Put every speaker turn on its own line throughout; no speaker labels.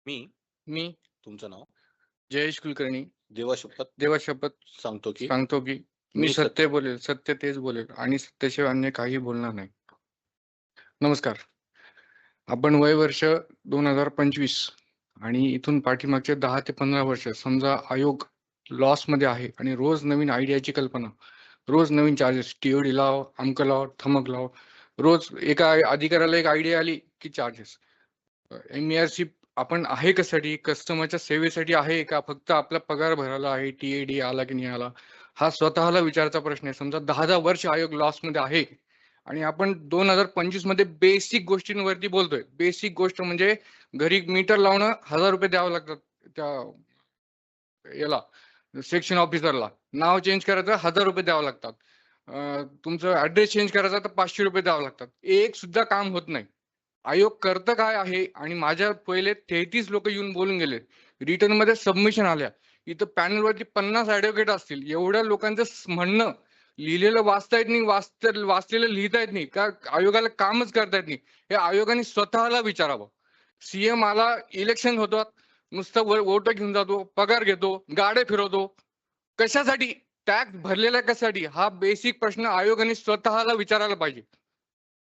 मी
मी
तुमचं नाव
जयेश कुलकर्णी
देवाशपथ
देवाशपथ
सांगतो की
सांगतो की मी
मी
सत्य बोलेल, सत्य तेच बोलेल आणि सत्याशिवाय अन्य काही बोलणार नाही. नमस्कार. आपण वय वर्ष 2025 आणि इथून पाठीमागचे 10 ते 15 वर्ष समजा आयोग लॉस मध्ये आहे आणि रोज नवीन आयडियाची कल्पना, रोज नवीन चार्जेस, टीओडी लाव, अमक लाव, थमक लाव, रोज एका अधिकाऱ्याला एक आयडिया आली की चार्जेस. एमईआरसी आपण आहे कशासाठी? कस्टमरच्या सेवेसाठी आहे का फक्त आपला पगार भरायला आहे? टीएडी आला की नाही आला, हा स्वतःला विचारायचा प्रश्न आहे. समजा 10 वर्ष आयोग लॉस मध्ये आहे आणि आपण 2025 मध्ये बेसिक गोष्टींवरती बोलतोय. बेसिक गोष्ट म्हणजे घरी मीटर लावणं 1000 रुपये द्यावं लागतात त्या याला, सेक्शन ऑफिसरला. नाव चेंज करायचं 1000 रुपये द्यावं लागतात. तुमचं ऍड्रेस चेंज करायचा तर 500 रुपये द्यावं लागतात. एक सुद्धा काम होत नाही. आयोग करतं काय आहे? आणि माझ्या पहिले 33 लोक येऊन बोलून गेले. रिटर्न मध्ये सबमिशन आल्या. इथं पॅनलवरती 50 ऍडव्होकेट असतील. एवढ्या लोकांचं म्हणणं लिहिलेलं वाचता येत नाही, वाचलेलं लिहिता येत नाही का? आयोगाला कामच करता येत नाही. हे आयोगाने स्वतःला विचारावं. सीएम आला, इलेक्शन होतात, नुसतं वोट घेऊन जातो, पगार घेतो, गाड्या फिरवतो. कशासाठी? टॅक्स भरलेला कशासाठी? हा बेसिक प्रश्न आयोगाने स्वतःला विचारायला पाहिजे.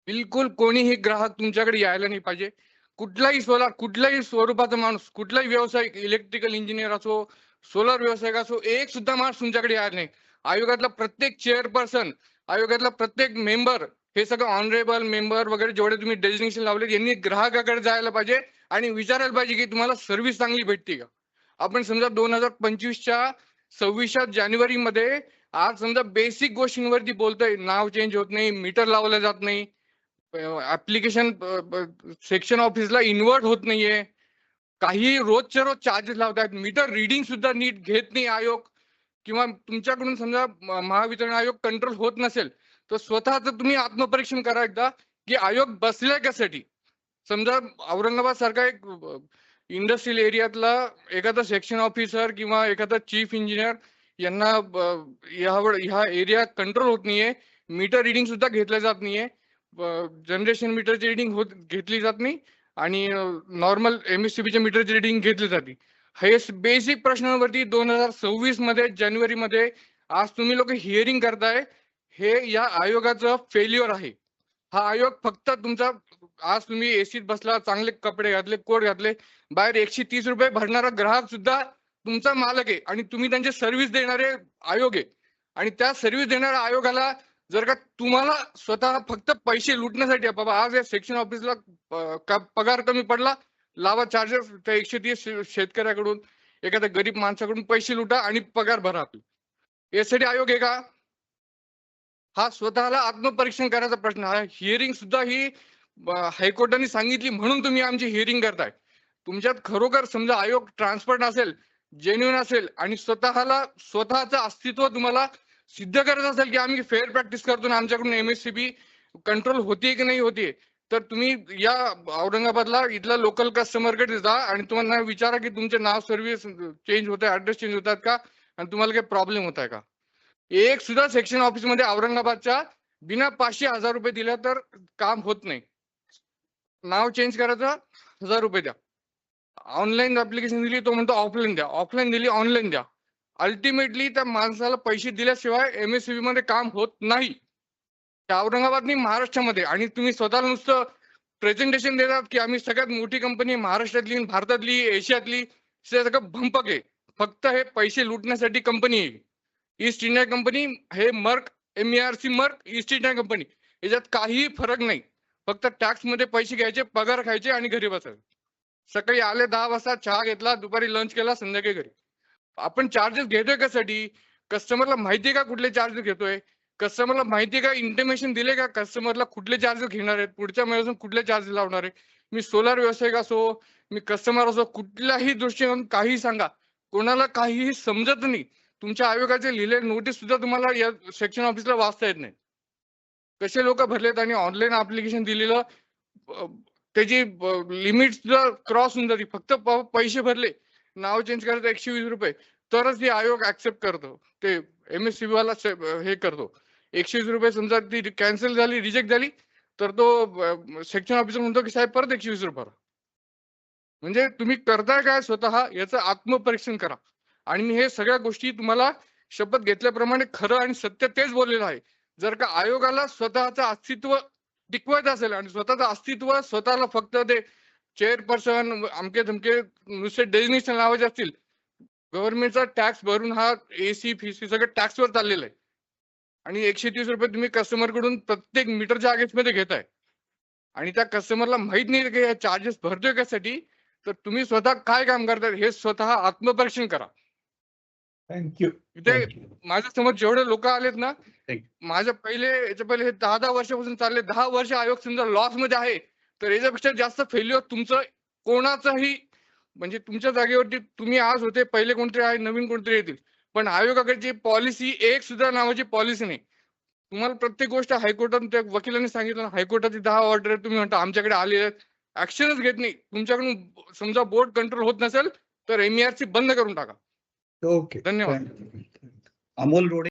बिलकुल कोणीही ग्राहक तुमच्याकडे यायला नाही पाहिजे. कुठलाही सोलार, कुठल्याही स्वरूपाचा माणूस, कुठलाही व्यावसायिक, इलेक्ट्रिकल इंजिनियर असो, सोलर व्यावसायिक असो, एक सुद्धा माणूस तुमच्याकडे यायला नाही. आयोगातला प्रत्येक चेअरपर्सन, आयोगातला प्रत्येक मेंबर, हे सगळं ऑनरेबल मेंबर वगैरे जेवढे तुम्ही डेजिग्नेशन लावले, यांनी ग्राहकाकडे जायला पाहिजे आणि विचारायला पाहिजे की तुम्हाला सर्व्हिस चांगली भेटते का. आपण समजा 2025च्या 26 जानेवारी मध्ये आज समजा बेसिक गोष्टींवरती बोलतोय. नाव चेंज होत नाही, मीटर लावलं जात नाही, ऍप्लिकेशन सेक्शन ऑफिसला इन्व्हर्ट होत नाहीये, काही रोजच्या रोज चार्जेस लावतात. मीटर रिडिंग सुद्धा नीट घेत नाही आयोग. किंवा तुमच्याकडून समजा महावितरण आयोग कंट्रोल होत नसेल तर स्वतःच तुम्ही आत्मपरीक्षण करा एकदा की आयोग बसलाय कशासाठी. समजा औरंगाबाद सारखा एक इंडस्ट्रियल एरियातला एखादा सेक्शन ऑफिसर किंवा एखादा चीफ इंजिनियर यांना ह्या एरिया कंट्रोल होत नाहीये, मीटर रिडिंग सुद्धा घेतलं जात नाहीये, जनरेशन मीटरची रिडिंग घेतली जात नाही आणि नॉर्मल एमएससीबीच्या मीटरची रिडिंग घेतली जाते. हे बेसिक प्रश्नांवरती 2026 मध्ये जानेवारी मध्ये आज तुम्ही लोक हिअरिंग करताय. हे या आयोगाचं फेल्युअर आहे. हा आयोग फक्त तुमचा, आज तुम्ही एसीत बसला, चांगले कपडे घातले, कोट घातले, बाहेर 130 रुपये भरणारा ग्राहक सुद्धा तुमचा मालक आहे आणि तुम्ही त्यांचे सर्व्हिस देणारे आयोग आहे. आणि त्या सर्व्हिस देणाऱ्या आयोगाला जर का तुम्हाला स्वतः फक्त पैसे लुटण्यासाठी, बाबा आज या सेक्शन ऑफिसला पगार कमी पडला, लावा चार्जेस त्या 130 शेतकऱ्याकडून, एखाद्या गरीब माणसाकडून पैसे लुटा आणि पगार भरा आपले. यासाठी आयोग आहे का? हा स्वतःला आत्मपरीक्षण करायचा प्रश्न आहे. हिअरिंग सुद्धा ही हायकोर्टाने सांगितली म्हणून तुम्ही आमची हिअरिंग करताय. तुमच्यात खरोखर समजा आयोग ट्रान्सपरंट असेल, जेन्युइन असेल आणि स्वतःचं अस्तित्व तुम्हाला सिद्ध करायचं असेल की आम्ही फेअर प्रॅक्टिस करतो ना, आमच्याकडून एमएससीबी कंट्रोल होतीये की नाही होतीये, तर तुम्ही या औरंगाबादला इथल्या लोकल कस्टमरकडे जा आणि तुम्हाला विचारा की तुमचे नाव, सर्व्हिस चेंज होत आहे, ऍड्रेस चेंज होतात का आणि तुम्हाला काही प्रॉब्लेम होत आहे का. एक सुद्धा सेक्शन ऑफिस मध्ये औरंगाबादच्या बिना 500-1000 रुपये दिल्या तर काम होत नाही. नाव चेंज करायचं 1000 रुपये द्या. ऑनलाईन ऍप्लिकेशन दिली तो म्हणतो ऑफलाईन द्या, ऑफलाईन दिली ऑनलाईन द्या. अल्टिमेटली त्या माणसाला पैसे दिल्याशिवाय एमएससीबी मध्ये काम होत नाही. औरंगाबाद नाही, महाराष्ट्रामध्ये. आणि तुम्ही स्वतःला नुसतं प्रेझेंटेशन देतात की आम्ही सगळ्यात मोठी कंपनी महाराष्ट्रातली, भारतातली, एशियातली, सगळं भंपक आहे. फक्त हे पैसे लुटण्यासाठी कंपनी आहे. ईस्ट इंडिया कंपनी, हे मर्क, एमईआरसी मर्क, ईस्ट इंडिया कंपनी, याच्यात काहीही फरक नाही. फक्त टॅक्स मध्ये पैसे घ्यायचे, पगार खायचे आणि घरी बसायचे. सकाळी आले 10 वाजता, चहा घेतला, दुपारी लंच केला, संध्याकाळी घरी. आपण चार्जेस घेतोय कशासाठी? कस्टमरला माहितीये का कुठले चार्जेस घेतोय? कस्टमरला माहितीये का, इंटिमेशन दिले का कस्टमरला कुठले चार्जेस घेणार आहेत, पुढच्या महिन्यापासून कुठले चार्जेस लावणार आहे? मी सोलार व्यावसायिक असो, मी कस्टमर असो, कुठल्याही दृष्टीने काही सांगा, कोणाला काहीही समजत नाही. तुमच्या आयोगाचे लिहिले नोटीस सुद्धा तुम्हाला या सेक्शन ऑफिसला वाचता येत नाही. कसे लोक भरलेत आणि ऑनलाईन ऍप्लिकेशन दिलेलं त्याची लिमिट सुद्धा क्रॉस होऊन जाते. फक्त पैसे भरले, नाव चेंज करायचं 120 रुपये, तरच हे आयोग ऍक्सेप्ट करतो. ते एमएससीबी वाला हे करतो. 120 रुपये समजा ती कॅन्सल झाली, रिजेक्ट झाली, तर तो सेक्शन ऑफिसर म्हणतो की साहेब परत 120 रुपये भरा. म्हणजे तुम्ही करताय काय स्वतः याचं आत्मपरीक्षण करा. आणि मी हे सगळ्या गोष्टी तुम्हाला शपथ घेतल्याप्रमाणे खरं आणि सत्य तेच बोललेलं आहे. जर का आयोगाला स्वतःचं अस्तित्व टिकवायचं असेल आणि स्वतःचं अस्तित्व स्वतःला फक्त ते चेअरपर्सन अमके धमके नुसते डेझिग्नेशन लावायचे असतील, गव्हर्नमेंटचा टॅक्स भरून हा एसी फीसी सगळं टॅक्सवर चाललेलं आहे आणि 130 रुपये तुम्ही कस्टमर कडून प्रत्येक मीटरच्या अगेन्स्ट मध्ये घेताय आणि त्या कस्टमरला माहित नाही की हे चार्जेस भरतोय कशासाठी. तर तुम्ही स्वतः काय काम करताय हे स्वतः आत्मपरीक्षण करा.
थँक्यू.
इथे माझ्या समोर जेवढे लोक आलेत ना, माझ्या याच्या पहिले हे 10 वर्षापासून चालले. 10 वर्ष आयोग समजा लॉस मध्ये आहे तर याच्यापेक्षा जास्त फेल्युअर तुमचं कोणाचंही म्हणजे तुमच्या जागेवरती तुम्ही आज होते, पहिले कोणतरी आहे, नवीन कोणतरी येतील, पण आयोगाकडची पॉलिसी एक सुद्धा नावाची पॉलिसी नाही. तुम्हाला प्रत्येक गोष्ट हायकोर्टात त्या वकिलांनी सांगितलं, हायकोर्टाची 10 ऑर्डर तुम्ही म्हणता आमच्याकडे आले आहेत, ऍक्शनच घेत नाही. तुमच्याकडून समजा बोर्ड कंट्रोल होत नसेल तर MERC बंद करून टाका.
ओके,
धन्यवाद.
अमोल रोडे.